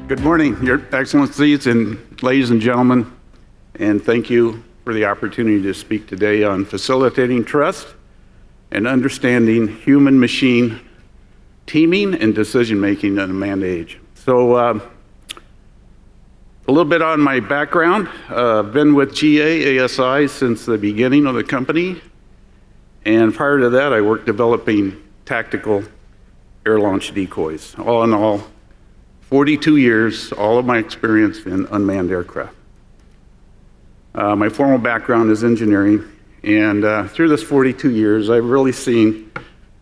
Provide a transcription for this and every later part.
Good morning, Your Excellencies and ladies and gentlemen, and thank you for the opportunity to speak today on facilitating trust and understanding human-machine teaming and decision-making in a manned age. So, a little bit on my background. I've been with GA ASI since the beginning of the company, and prior to that, I worked developing tactical air-launched decoys. All in all, 42 years, all of my experience in unmanned aircraft. My formal background is engineering, and through this 42 years, I've really seen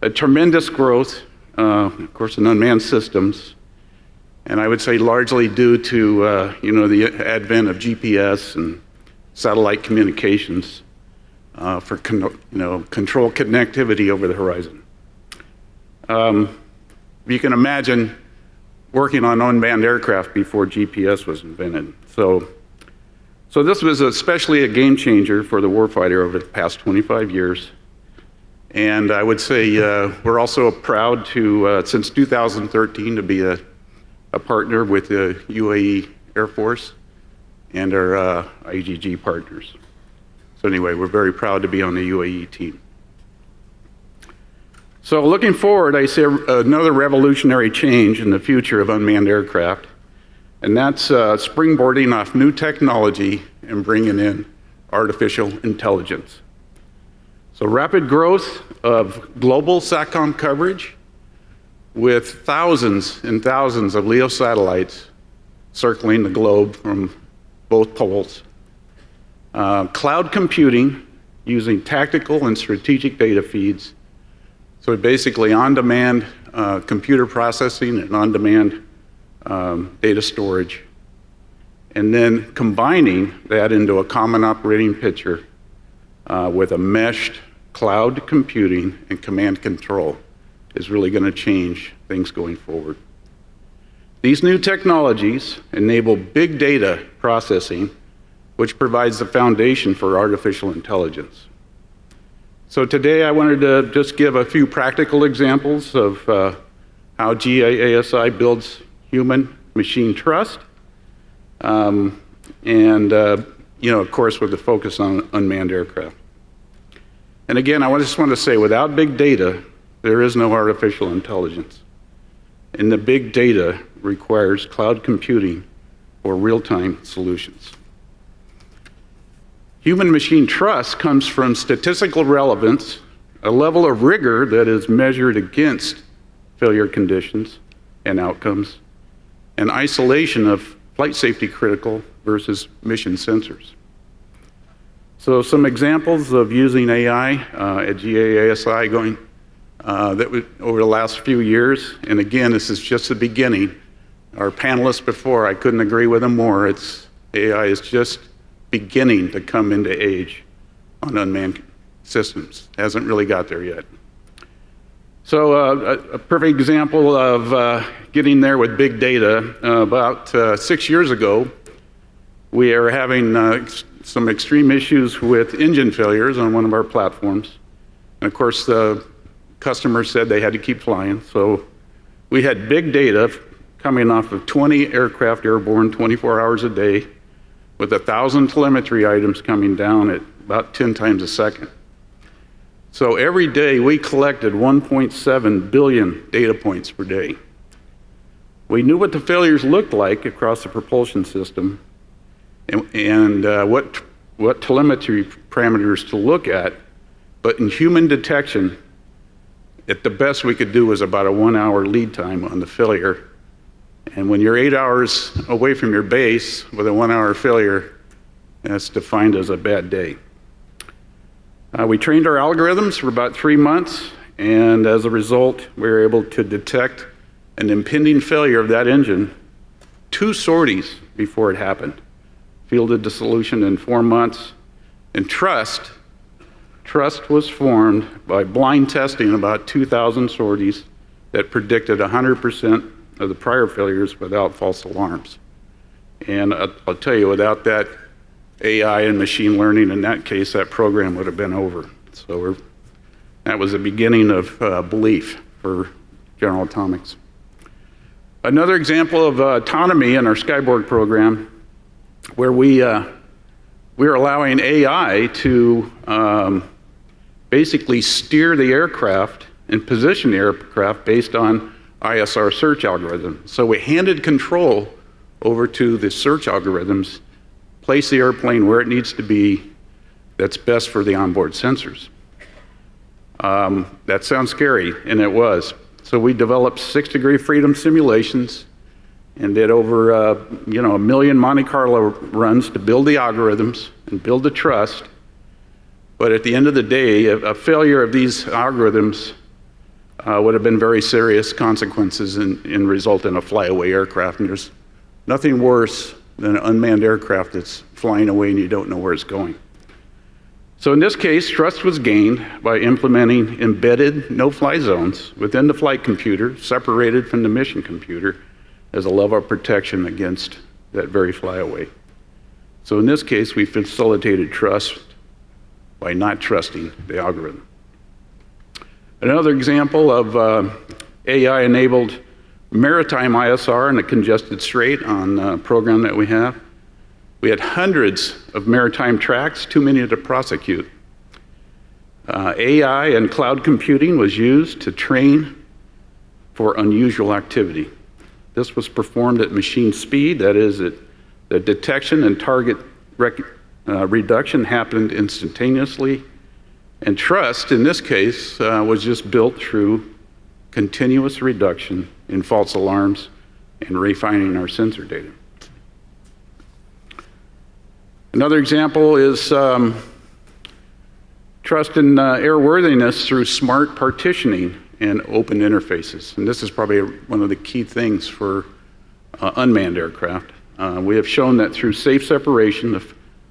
a tremendous growth, of course, in unmanned systems, and I would say largely due to the advent of GPS and satellite communications for control connectivity over the horizon. You can imagine working on unmanned aircraft before GPS was invented. So this was especially a game changer for the warfighter over the past 25 years. And I would say we're also proud to, since 2013, to be a partner with the UAE Air Force and our IGG partners. So anyway, we're very proud to be on the UAE team. So looking forward, I see another revolutionary change in the future of unmanned aircraft, and that's springboarding off new technology and bringing in artificial intelligence. So rapid growth of global SATCOM coverage with thousands and thousands of LEO satellites circling the globe from both poles. Cloud computing using tactical and strategic data feeds. So basically on-demand computer processing and on-demand data storage. And then combining that into a common operating picture with a meshed cloud computing and command control is really going to change things going forward. These new technologies enable big data processing, which provides the foundation for artificial intelligence. So today I wanted to just give a few practical examples of how GA-ASI builds human-machine trust, of course, with the focus on unmanned aircraft. And again, I just want to say, without big data, there is no artificial intelligence. And the big data requires cloud computing or real-time solutions. Human-machine trust comes from statistical relevance, a level of rigor that is measured against failure conditions and outcomes, and isolation of flight safety critical versus mission sensors. So some examples of using AI at GA-ASI going over the last few years, and again, this is just the beginning. Our panelists before, I couldn't agree with them more. AI is just beginning to come into age on unmanned systems. Hasn't really got there yet. So a perfect example of getting there with big data, about 6 years ago, we are having some extreme issues with engine failures on one of our platforms. And of course, the customer said they had to keep flying. So we had big data coming off of 20 aircraft airborne 24 hours a day, with 1,000 telemetry items coming down at about 10 times a second. So every day we collected 1.7 billion data points per day. We knew what the failures looked like across the propulsion system and what telemetry parameters to look at, but in human detection, at the best we could do was about a 1 hour lead time on the failure. And when you're 8 hours away from your base with a 1 hour failure, that's defined as a bad day. We trained our algorithms for about 3 months, and as a result, we were able to detect an impending failure of that engine 2 sorties before it happened. Fielded the solution in 4 months, and trust was formed by blind testing about 2,000 sorties that predicted 100% of the prior failures without false alarms. And I'll tell you, without that AI and machine learning, in that case, that program would have been over. So that was the beginning of belief for General Atomics. Another example of autonomy in our Skyborg program, where we're allowing AI to basically steer the aircraft and position the aircraft based on ISR search algorithms. So we handed control over to the search algorithms, place the airplane where it needs to be that's best for the onboard sensors. That sounds scary, and it was. So we developed 6-degree freedom simulations and did over a million Monte Carlo runs to build the algorithms and build the trust. But at the end of the day, a failure of these algorithms would have been very serious consequences and result in a flyaway aircraft. And there's nothing worse than an unmanned aircraft that's flying away and you don't know where it's going. So in this case, trust was gained by implementing embedded no-fly zones within the flight computer, separated from the mission computer, as a level of protection against that very flyaway. So in this case, we facilitated trust by not trusting the algorithm. Another example of AI-enabled maritime ISR in a congested strait on a program that we have. We had hundreds of maritime tracks, too many to prosecute. AI and cloud computing was used to train for unusual activity. This was performed at machine speed, that is, the detection and target reduction happened instantaneously. And trust, in this case, was just built through continuous reduction in false alarms and refining our sensor data. Another example is trust in airworthiness through smart partitioning and open interfaces. And this is probably one of the key things for unmanned aircraft. We have shown that through safe separation, the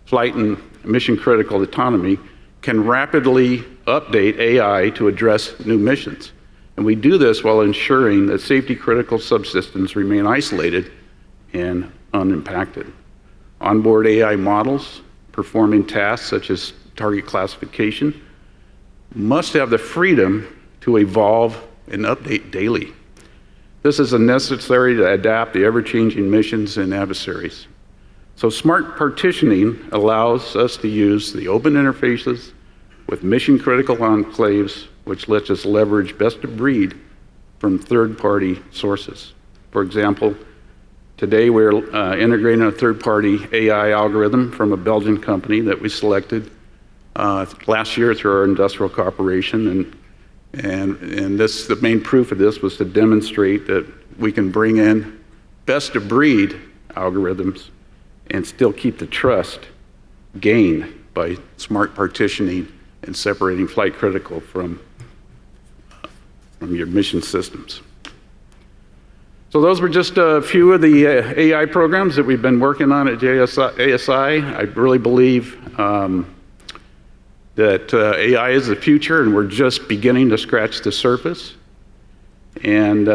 flight and mission-critical autonomy can rapidly update AI to address new missions. And we do this while ensuring that safety-critical subsystems remain isolated and unimpacted. Onboard AI models performing tasks such as target classification must have the freedom to evolve and update daily. This is necessary to adapt to ever-changing missions and adversaries. So smart partitioning allows us to use the open interfaces with mission-critical enclaves, which lets us leverage best of breed from third-party sources. For example, today we're integrating a third-party AI algorithm from a Belgian company that we selected last year through our industrial cooperation, and this, the main proof of this was to demonstrate that we can bring in best-of-breed algorithms and still keep the trust gained by smart partitioning and separating flight critical from your mission systems. So those were just a few of the AI programs that we've been working on at ASI. I really believe that AI is the future, and we're just beginning to scratch the surface. And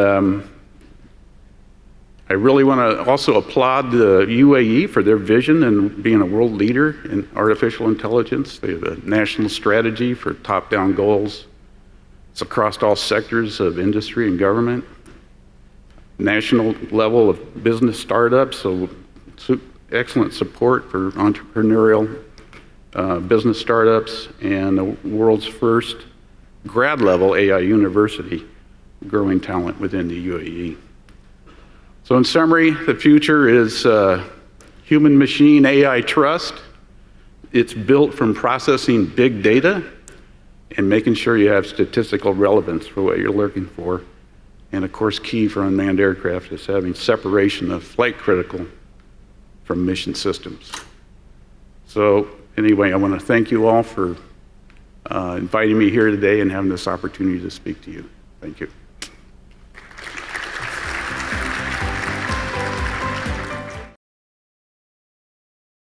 I really want to also applaud the UAE for their vision in being a world leader in artificial intelligence. They have a national strategy for top-down goals. It's across all sectors of industry and government. National level of business startups, so excellent support for entrepreneurial business startups, and the world's first grad level AI university, growing talent within the UAE. So in summary, the future is human-machine AI trust. It's built from processing big data and making sure you have statistical relevance for what you're looking for. And of course, key for unmanned aircraft is having separation of flight critical from mission systems. So anyway, I want to thank you all for inviting me here today and having this opportunity to speak to you. Thank you.